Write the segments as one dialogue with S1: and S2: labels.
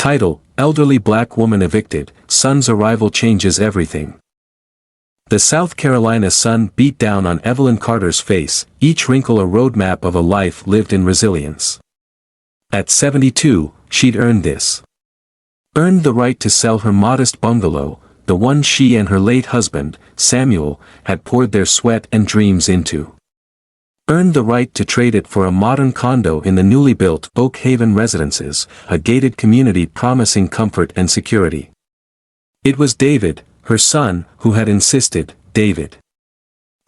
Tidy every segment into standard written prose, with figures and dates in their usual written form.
S1: Title: Elderly Black Woman Evicted, Son's Arrival Changes Everything. The South Carolina sun beat down on Evelyn Carter's face, each wrinkle a roadmap of a life lived in resilience. At 72, she'd earned this. Earned the right to sell her modest bungalow, the one she and her late husband, Samuel, had poured their sweat and dreams into. Earned the right to trade it for a modern condo in the newly built Oak Haven Residences, a gated community promising comfort and security. It was David, her son, who had insisted. David.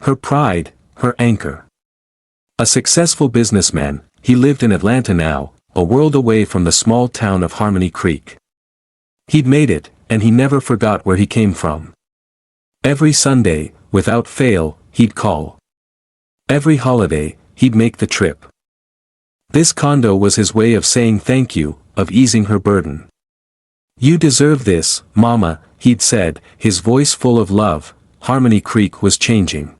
S1: Her pride, her anchor. A successful businessman, he lived in Atlanta now, a world away from the small town of Harmony Creek. He'd made it, and he never forgot where he came from. Every Sunday, without fail, he'd call. Every holiday, he'd make the trip. This condo was his way of saying thank you, of easing her burden. "You deserve this, Mama," he'd said, his voice full of love. Harmony Creek was changing.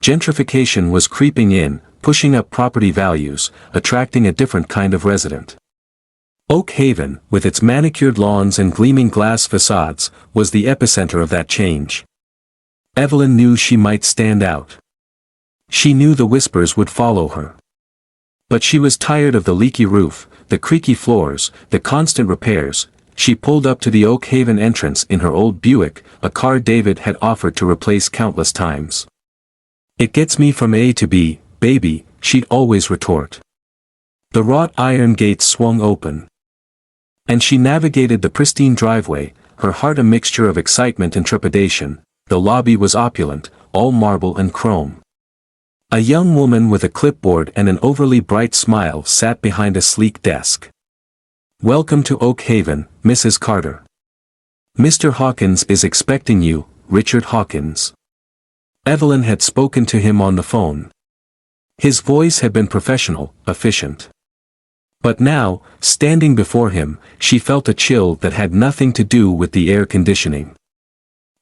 S1: Gentrification was creeping in, pushing up property values, attracting a different kind of resident. Oak Haven, with its manicured lawns and gleaming glass facades, was the epicenter of that change. Evelyn knew she might stand out. She knew the whispers would follow her. But she was tired of the leaky roof, the creaky floors, the constant repairs. She pulled up to the Oak Haven entrance in her old Buick, a car David had offered to replace countless times. "It gets me from A to B, baby," she'd always retort. The wrought iron gates swung open. And she navigated the pristine driveway, her heart a mixture of excitement and trepidation. The lobby was opulent, all marble and chrome. A young woman with a clipboard and an overly bright smile sat behind a sleek desk. "Welcome to Oak Haven, Mrs. Carter. Mr. Hawkins is expecting you, Richard Hawkins." Evelyn had spoken to him on the phone. His voice had been professional, efficient. But now, standing before him, she felt a chill that had nothing to do with the air conditioning.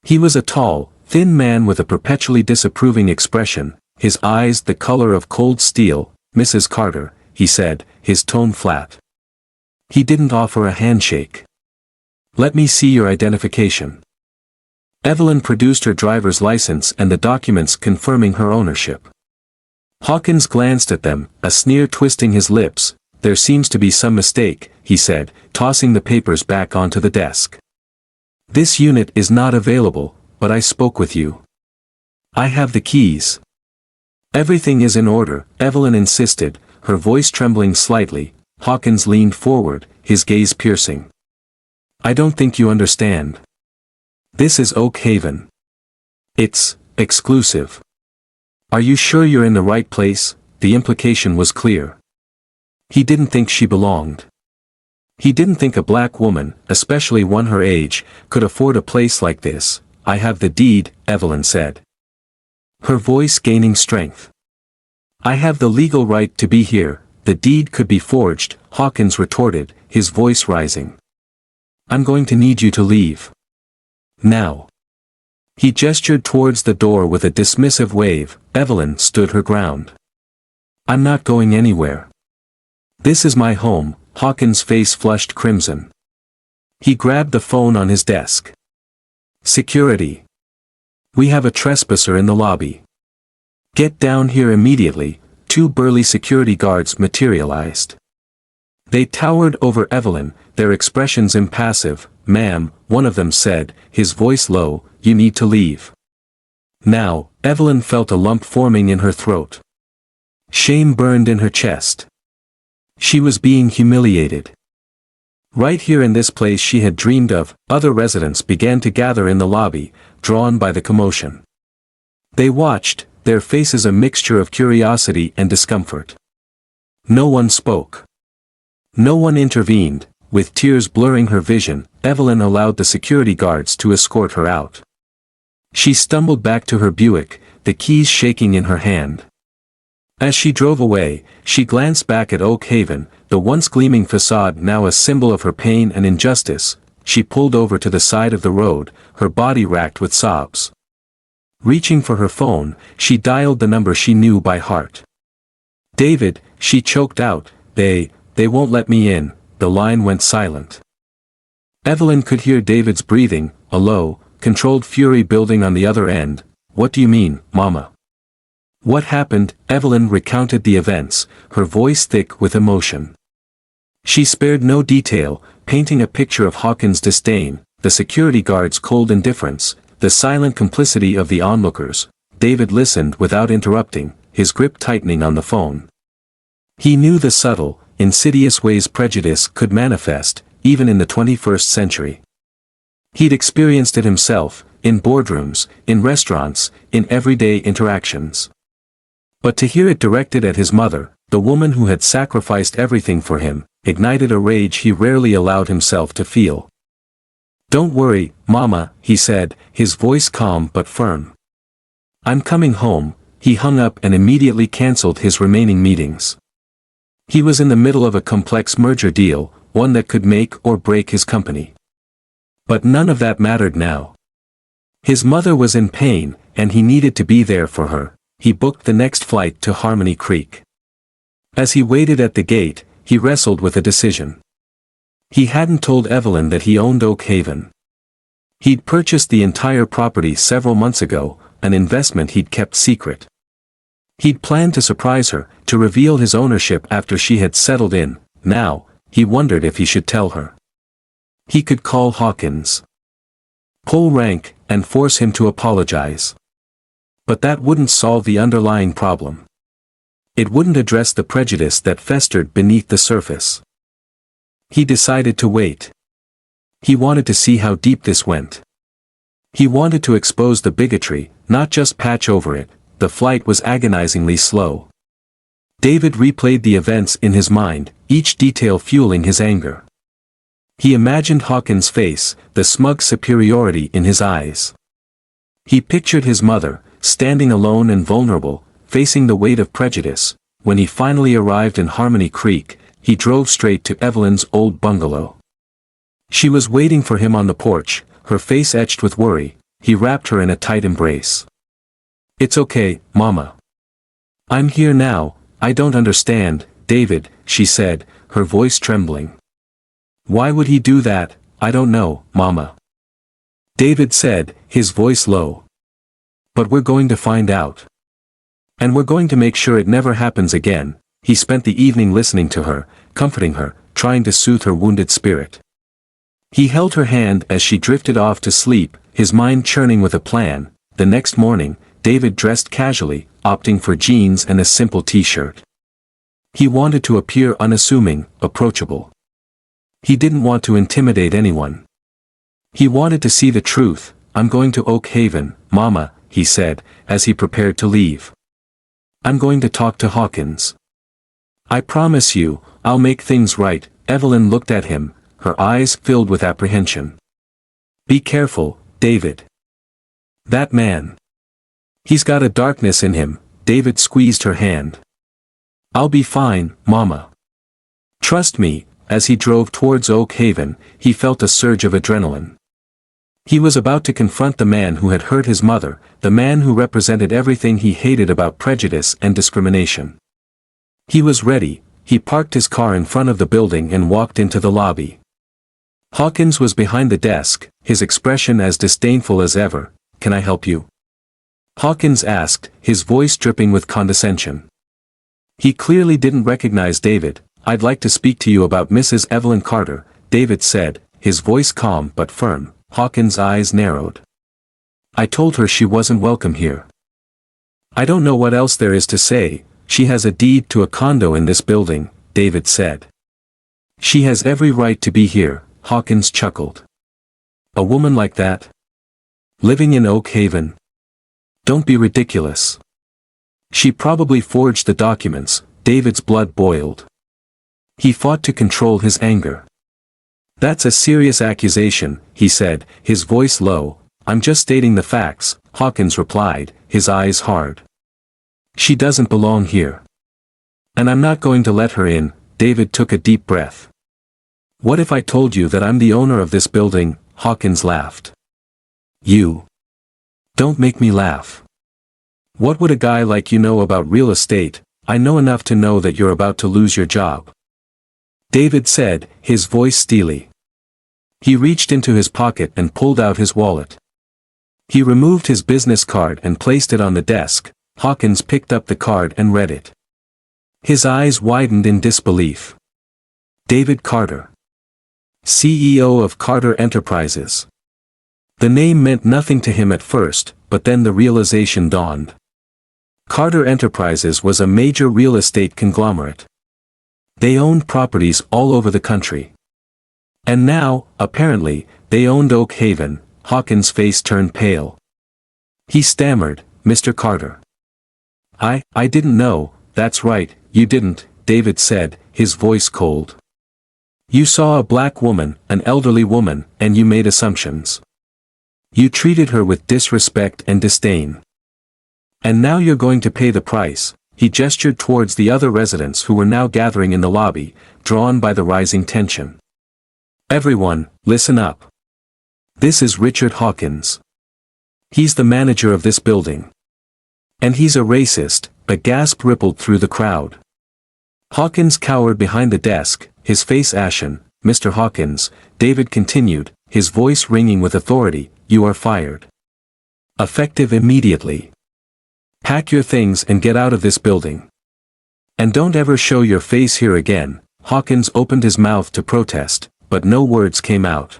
S1: He was a tall, thin man with a perpetually disapproving expression, his eyes the color of cold steel. "Mrs. Carter," he said, his tone flat. He didn't offer a handshake. "Let me see your identification." Evelyn produced her driver's license and the documents confirming her ownership. Hawkins glanced at them, a sneer twisting his lips. "There seems to be some mistake," he said, tossing the papers back onto the desk. "This unit is not available, but I spoke with you. I have the keys." "Everything is in order," Evelyn insisted, her voice trembling slightly. Hawkins leaned forward, his gaze piercing. "I don't think you understand. This is Oak Haven. It's exclusive." "Are you sure you're in the right place?" The implication was clear. He didn't think she belonged. He didn't think a black woman, especially one her age, could afford a place like this. "I have the deed," Evelyn said. Her voice gaining strength. "I have the legal right to be here. The deed could be forged," Hawkins retorted, his voice rising. "I'm going to need you to leave. Now." He gestured towards the door with a dismissive wave. Evelyn stood her ground. "I'm not going anywhere. This is my home." Hawkins' face flushed crimson. He grabbed the phone on his desk. "Security. We have a trespasser in the lobby. Get down here immediately." Two burly security guards materialized. They towered over Evelyn, their expressions impassive. "Ma'am," one of them said, his voice low, "you need to leave. Now." Evelyn felt a lump forming in her throat. Shame burned in her chest. She was being humiliated. Right here in this place she had dreamed of. Other residents began to gather in the lobby, drawn by the commotion. They watched, their faces a mixture of curiosity and discomfort. No one spoke. No one intervened. With tears blurring her vision, Evelyn allowed the security guards to escort her out. She stumbled back to her Buick, the keys shaking in her hand. As she drove away, she glanced back at Oak Haven, the once gleaming facade now a symbol of her pain and injustice. She pulled over to the side of the road, her body racked with sobs. Reaching for her phone, she dialed the number she knew by heart. "David," she choked out, They won't let me in." The line went silent. Evelyn could hear David's breathing, a low, controlled fury building on the other end. What do you mean, Mama? What happened? Evelyn recounted the events, her voice thick with emotion. She spared no detail, painting a picture of Hawkins' disdain, the security guards' cold indifference, the silent complicity of the onlookers. David listened without interrupting, his grip tightening on the phone. He knew the subtle, insidious ways prejudice could manifest, even in the 21st century. He'd experienced it himself, in boardrooms, in restaurants, in everyday interactions. But to hear it directed at his mother, the woman who had sacrificed everything for him, ignited a rage he rarely allowed himself to feel. "Don't worry, Mama," he said, his voice calm but firm. "I'm coming home." He hung up and immediately cancelled his remaining meetings. He was in the middle of a complex merger deal, one that could make or break his company. But none of that mattered now. His mother was in pain, and he needed to be there for her. He booked the next flight to Harmony Creek. As he waited at the gate, he wrestled with a decision. He hadn't told Evelyn that he owned Oak Haven. He'd purchased the entire property several months ago, an investment he'd kept secret. He'd planned to surprise her, to reveal his ownership after she had settled in. Now, he wondered if he should tell her. He could call Hawkins, pull rank, and force him to apologize. But that wouldn't solve the underlying problem. It wouldn't address the prejudice that festered beneath the surface. He decided to wait. He wanted to see how deep this went. He wanted to expose the bigotry, not just patch over it. The flight was agonizingly slow. David replayed the events in his mind, each detail fueling his anger. He imagined Hawkins' face, the smug superiority in his eyes. He pictured his mother, standing alone and vulnerable, facing the weight of prejudice. When he finally arrived in Harmony Creek, he drove straight to Evelyn's old bungalow. She was waiting for him on the porch, her face etched with worry. He wrapped her in a tight embrace. "It's okay, Mama. I'm here now." "I don't understand, David," she said, her voice trembling. "Why would he do that?" "I don't know, Mama," David said, his voice low. "But we're going to find out. And we're going to make sure it never happens again." He spent the evening listening to her, comforting her, trying to soothe her wounded spirit. He held her hand as she drifted off to sleep, his mind churning with a plan. The next morning, David dressed casually, opting for jeans and a simple t-shirt. He wanted to appear unassuming, approachable. He didn't want to intimidate anyone. He wanted to see the truth. "I'm going to Oak Haven, Mama," he said, as he prepared to leave. "I'm going to talk to Hawkins. I promise you, I'll make things right." Evelyn looked at him, her eyes filled with apprehension. "Be careful, David. That man. He's got a darkness in him." David squeezed her hand. "I'll be fine, Mama. Trust me." As he drove towards Oak Haven, he felt a surge of adrenaline. He was about to confront the man who had hurt his mother, the man who represented everything he hated about prejudice and discrimination. He was ready. He parked his car in front of the building and walked into the lobby. Hawkins was behind the desk, his expression as disdainful as ever. "Can I help you?" Hawkins asked, his voice dripping with condescension. He clearly didn't recognize David. "I'd like to speak to you about Mrs. Evelyn Carter," David said, his voice calm but firm. Hawkins' eyes narrowed. "I told her she wasn't welcome here. I don't know what else there is to say. She has a deed to a condo in this building," David said. "She has every right to be here," Hawkins chuckled. "A woman like that? Living in Oak Haven? Don't be ridiculous. She probably forged the documents." David's blood boiled. He fought to control his anger. "That's a serious accusation," he said, his voice low. "I'm just stating the facts," Hawkins replied, his eyes hard. "She doesn't belong here. And I'm not going to let her in." David took a deep breath. "What if I told you that I'm the owner of this building?" Hawkins laughed. "You? Don't make me laugh. What would a guy like you know about real estate?" "I know enough to know that you're about to lose your job," David said, his voice steely. He reached into his pocket and pulled out his wallet. He removed his business card and placed it on the desk. Hawkins picked up the card and read it. His eyes widened in disbelief. David Carter, CEO of Carter Enterprises. The name meant nothing to him at first, but then the realization dawned. Carter Enterprises was a major real estate conglomerate. They owned properties all over the country. And now, apparently, they owned Oak Haven. Hawkins' face turned pale. He stammered, "Mr. Carter. I didn't know." "That's right, you didn't," David said, his voice cold. "You saw a black woman, an elderly woman, and you made assumptions. You treated her with disrespect and disdain. And now you're going to pay the price." He gestured towards the other residents who were now gathering in the lobby, drawn by the rising tension. "Everyone, listen up. This is Richard Hawkins. He's the manager of this building. And he's a racist." A gasp rippled through the crowd. Hawkins cowered behind the desk, his face ashen. "Mr. Hawkins," David continued, his voice ringing with authority, "you are fired. Effective immediately. Pack your things and get out of this building. And don't ever show your face here again." Hawkins opened his mouth to protest, but no words came out.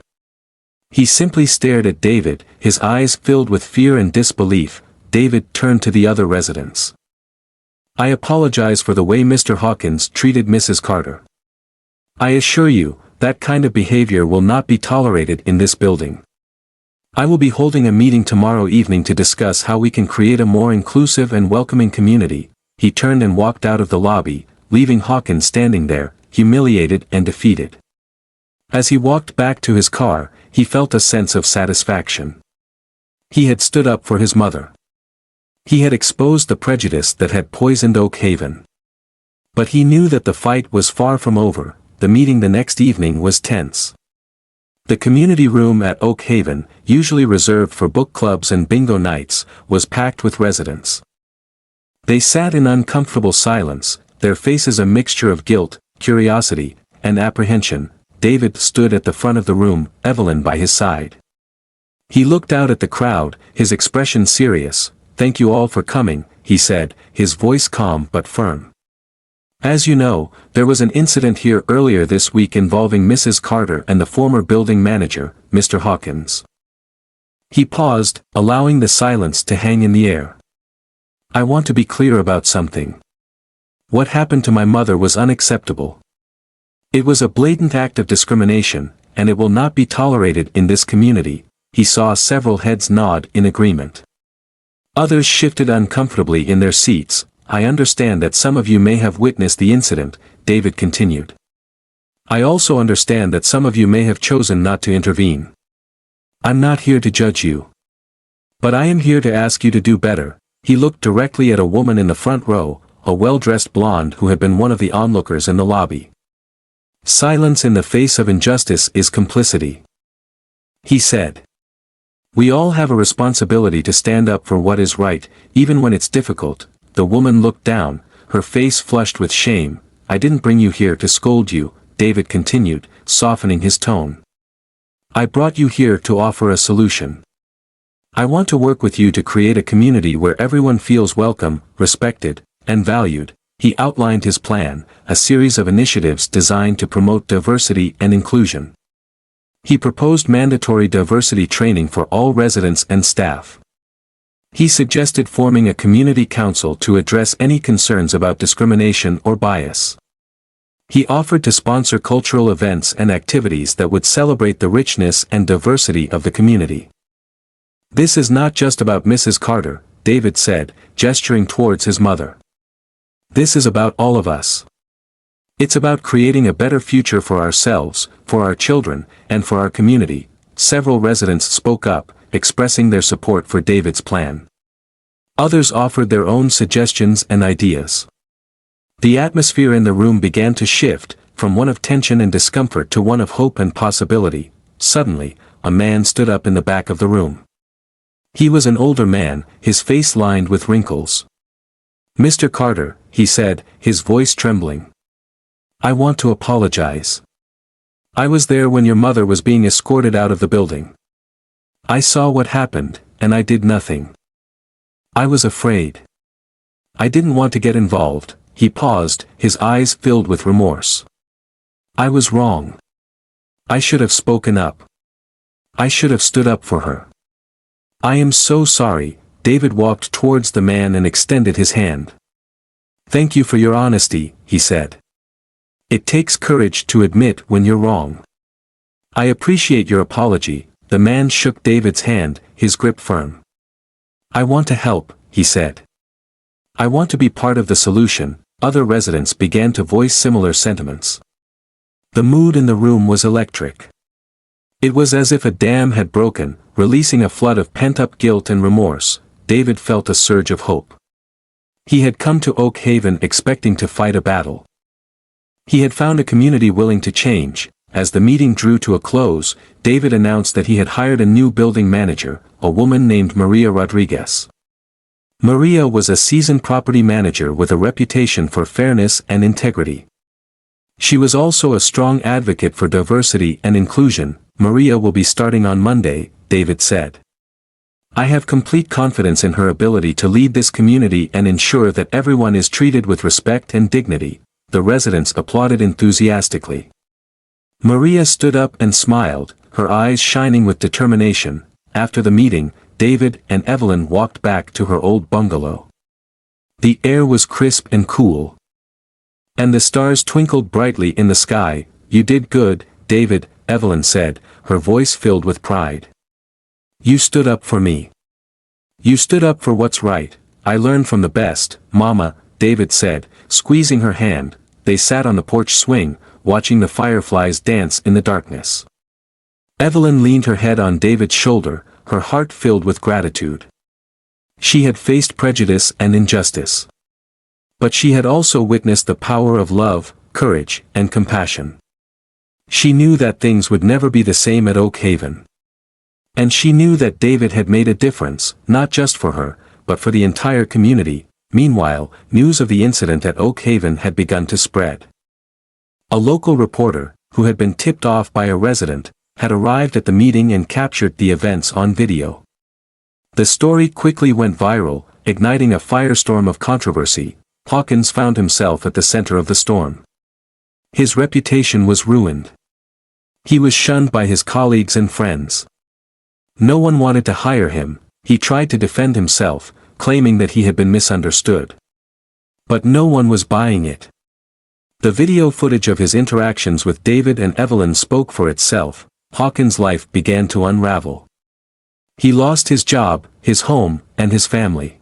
S1: He simply stared at David, his eyes filled with fear and disbelief. David turned to the other residents. "I apologize for the way Mr. Hawkins treated Mrs. Carter. I assure you, that kind of behavior will not be tolerated in this building. I will be holding a meeting tomorrow evening to discuss how we can create a more inclusive and welcoming community." He turned and walked out of the lobby, leaving Hawkins standing there, humiliated and defeated. As he walked back to his car, he felt a sense of satisfaction. He had stood up for his mother. He had exposed the prejudice that had poisoned Oak Haven. But he knew that the fight was far from over. The meeting the next evening was tense. The community room at Oak Haven, usually reserved for book clubs and bingo nights, was packed with residents. They sat in uncomfortable silence, their faces a mixture of guilt, curiosity, and apprehension. David stood at the front of the room, Evelyn by his side. He looked out at the crowd, his expression serious. "Thank you all for coming," he said, his voice calm but firm. "As you know, there was an incident here earlier this week involving Mrs. Carter and the former building manager, Mr. Hawkins." He paused, allowing the silence to hang in the air. "I want to be clear about something. What happened to my mother was unacceptable. It was a blatant act of discrimination, and it will not be tolerated in this community." He saw several heads nod in agreement. Others shifted uncomfortably in their seats. "I understand that some of you may have witnessed the incident," David continued. "I also understand that some of you may have chosen not to intervene. I'm not here to judge you. But I am here to ask you to do better." He looked directly at a woman in the front row, a well-dressed blonde who had been one of the onlookers in the lobby. "Silence in the face of injustice is complicity," he said. "We all have a responsibility to stand up for what is right, even when it's difficult." The woman looked down, her face flushed with shame. "I didn't bring you here to scold you," David continued, softening his tone. "I brought you here to offer a solution. I want to work with you to create a community where everyone feels welcome, respected, and valued." He outlined his plan, a series of initiatives designed to promote diversity and inclusion. He proposed mandatory diversity training for all residents and staff. He suggested forming a community council to address any concerns about discrimination or bias. He offered to sponsor cultural events and activities that would celebrate the richness and diversity of the community. "This is not just about Mrs. Carter," David said, gesturing towards his mother. "This is about all of us. It's about creating a better future for ourselves, for our children, and for our community." Several residents spoke up, expressing their support for David's plan. Others offered their own suggestions and ideas. The atmosphere in the room began to shift, from one of tension and discomfort to one of hope and possibility. Suddenly, a man stood up in the back of the room. He was an older man, his face lined with wrinkles. "Mr. Carter," he said, his voice trembling. "I want to apologize. I was there when your mother was being escorted out of the building. I saw what happened, and I did nothing. I was afraid. I didn't want to get involved." He paused, his eyes filled with remorse. "I was wrong. I should have spoken up. I should have stood up for her. I am so sorry." David walked towards the man and extended his hand. "Thank you for your honesty," he said. "It takes courage to admit when you're wrong." "I appreciate your apology." The man shook David's hand, his grip firm. "I want to help," he said. "I want to be part of the solution." Other residents began to voice similar sentiments. The mood in the room was electric. It was as if a dam had broken, releasing a flood of pent-up guilt and remorse. David felt a surge of hope. He had come to Oak Haven expecting to fight a battle. He had found a community willing to change. As the meeting drew to a close, David announced that he had hired a new building manager, a woman named Maria Rodriguez. Maria was a seasoned property manager with a reputation for fairness and integrity. She was also a strong advocate for diversity and inclusion. "Maria will be starting on Monday," David said. "I have complete confidence in her ability to lead this community and ensure that everyone is treated with respect and dignity." The residents applauded enthusiastically. Maria stood up and smiled, her eyes shining with determination. After the meeting, David and Evelyn walked back to her old bungalow. The air was crisp and cool. And the stars twinkled brightly in the sky. "You did good, David," Evelyn said, her voice filled with pride. "You stood up for me. You stood up for what's right." "I learned from the best, Mama," David said, squeezing her hand. They sat on the porch swing, watching the fireflies dance in the darkness. Evelyn leaned her head on David's shoulder, her heart filled with gratitude. She had faced prejudice and injustice. But she had also witnessed the power of love, courage, and compassion. She knew that things would never be the same at Oak Haven. And she knew that David had made a difference, not just for her, but for the entire community. Meanwhile, news of the incident at Oak Haven had begun to spread. A local reporter, who had been tipped off by a resident, had arrived at the meeting and captured the events on video. The story quickly went viral, igniting a firestorm of controversy. Hawkins found himself at the center of the storm. His reputation was ruined. He was shunned by his colleagues and friends. No one wanted to hire him. He tried to defend himself, claiming that he had been misunderstood. But no one was buying it. The video footage of his interactions with David and Evelyn spoke for itself. Hawkins' life began to unravel. He lost his job, his home, and his family.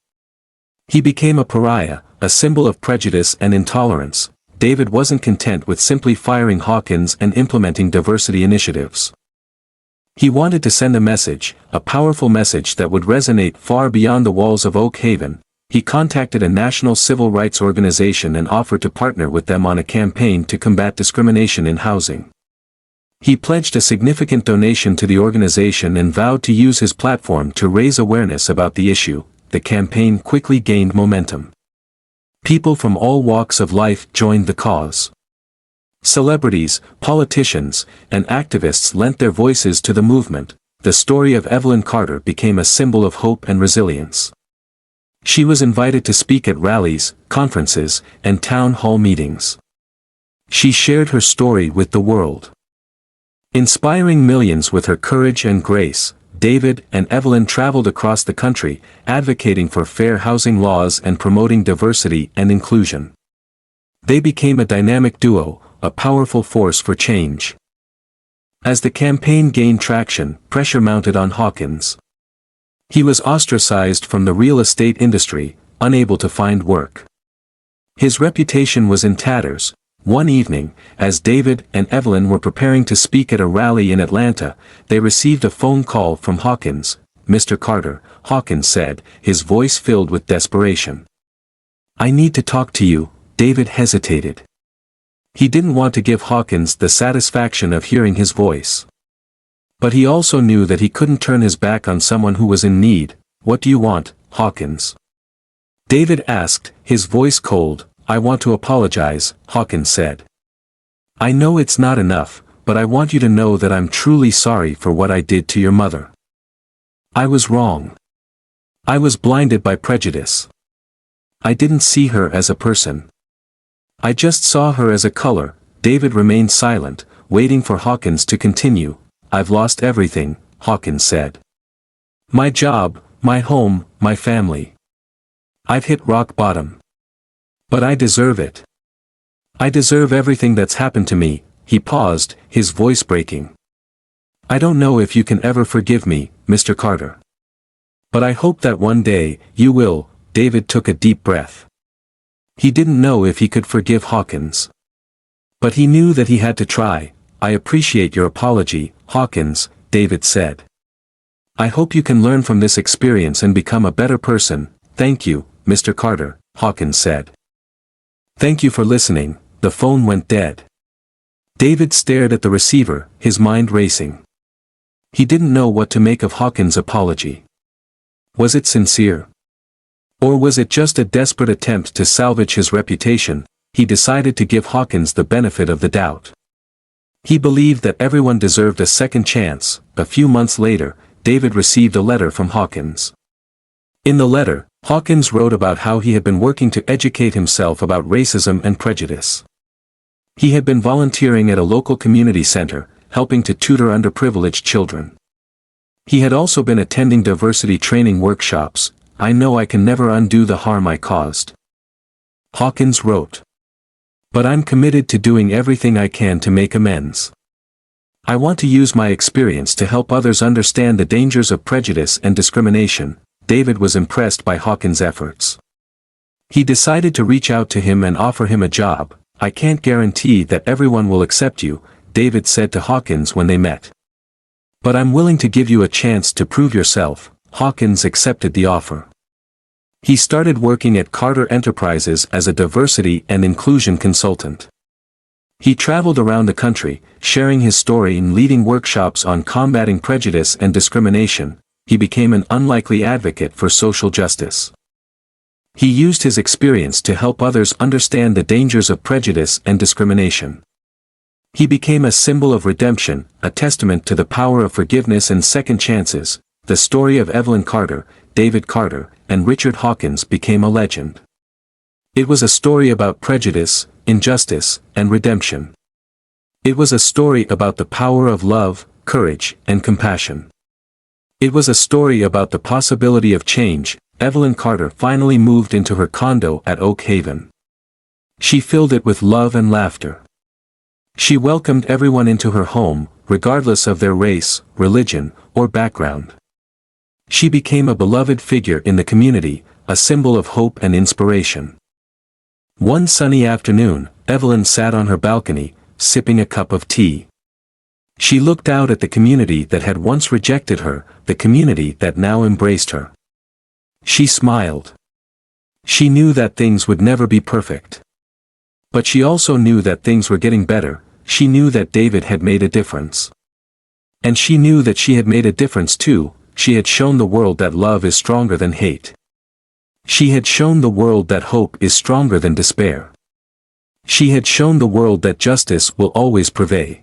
S1: He became a pariah, a symbol of prejudice and intolerance. David wasn't content with simply firing Hawkins and implementing diversity initiatives. He wanted to send a message, a powerful message that would resonate far beyond the walls of Oak Haven. He contacted a national civil rights organization and offered to partner with them on a campaign to combat discrimination in housing. He pledged a significant donation to the organization and vowed to use his platform to raise awareness about the issue. The campaign quickly gained momentum. People from all walks of life joined the cause. Celebrities, politicians, and activists lent their voices to the movement. The story of Evelyn Carter became a symbol of hope and resilience. She was invited to speak at rallies, conferences, and town hall meetings. She shared her story with the world, inspiring millions with her courage and grace. David and Evelyn traveled across the country, advocating for fair housing laws and promoting diversity and inclusion. They became a dynamic duo, a powerful force for change. As the campaign gained traction, pressure mounted on Hawkins. He was ostracized from the real estate industry, unable to find work. His reputation was in tatters. One evening, as David and Evelyn were preparing to speak at a rally in Atlanta, they received a phone call from Hawkins. "Mr. Carter," Hawkins said, his voice filled with desperation. "I need to talk to you." David hesitated. He didn't want to give Hawkins the satisfaction of hearing his voice. But he also knew that he couldn't turn his back on someone who was in need. "What do you want, Hawkins?" David asked, his voice cold. "I want to apologize," Hawkins said. "I know it's not enough, but I want you to know that I'm truly sorry for what I did to your mother. I was wrong. I was blinded by prejudice. I didn't see her as a person. I just saw her as a color." David remained silent, waiting for Hawkins to continue. "I've lost everything," Hawkins said. "My job, my home, my family. I've hit rock bottom. But I deserve it. I deserve everything that's happened to me." He paused, his voice breaking. "I don't know if you can ever forgive me, Mr. Carter. But I hope that one day, you will." David took a deep breath. He didn't know if he could forgive Hawkins. But he knew that he had to try. "I appreciate your apology, Hawkins," David said. "I hope you can learn from this experience and become a better person." "Thank you, Mr. Carter," Hawkins said. "Thank you for listening." The phone went dead. David stared at the receiver, his mind racing. He didn't know what to make of Hawkins' apology. Was it sincere? Or was it just a desperate attempt to salvage his reputation? He decided to give Hawkins the benefit of the doubt. He believed that everyone deserved a second chance. A few months later, David received a letter from Hawkins. In the letter, Hawkins wrote about how he had been working to educate himself about racism and prejudice. He had been volunteering at a local community center, helping to tutor underprivileged children. He had also been attending diversity training workshops. "I know I can never undo the harm I caused," Hawkins wrote. "But I'm committed to doing everything I can to make amends. I want to use my experience to help others understand the dangers of prejudice and discrimination." David was impressed by Hawkins' efforts. He decided to reach out to him and offer him a job. "I can't guarantee that everyone will accept you," David said to Hawkins when they met. "But I'm willing to give you a chance to prove yourself." Hawkins accepted the offer. He started working at Carter Enterprises as a diversity and inclusion consultant. He traveled around the country, sharing his story and leading workshops on combating prejudice and discrimination. He became an unlikely advocate for social justice. He used his experience to help others understand the dangers of prejudice and discrimination. He became a symbol of redemption, a testament to the power of forgiveness and second chances. The story of Evelyn Carter, David Carter, and Richard Hawkins became a legend. It was a story about prejudice, injustice, and redemption. It was a story about the power of love, courage, and compassion. It was a story about the possibility of change. Evelyn Carter finally moved into her condo at Oak Haven. She filled it with love and laughter. She welcomed everyone into her home, regardless of their race, religion, or background. She became a beloved figure in the community, a symbol of hope and inspiration. One sunny afternoon, Evelyn sat on her balcony, sipping a cup of tea. She looked out at the community that had once rejected her, the community that now embraced her. She smiled. She knew that things would never be perfect. But she also knew that things were getting better. She knew that David had made a difference. And she knew that she had made a difference too. She had shown the world that love is stronger than hate. She had shown the world that hope is stronger than despair. She had shown the world that justice will always prevail.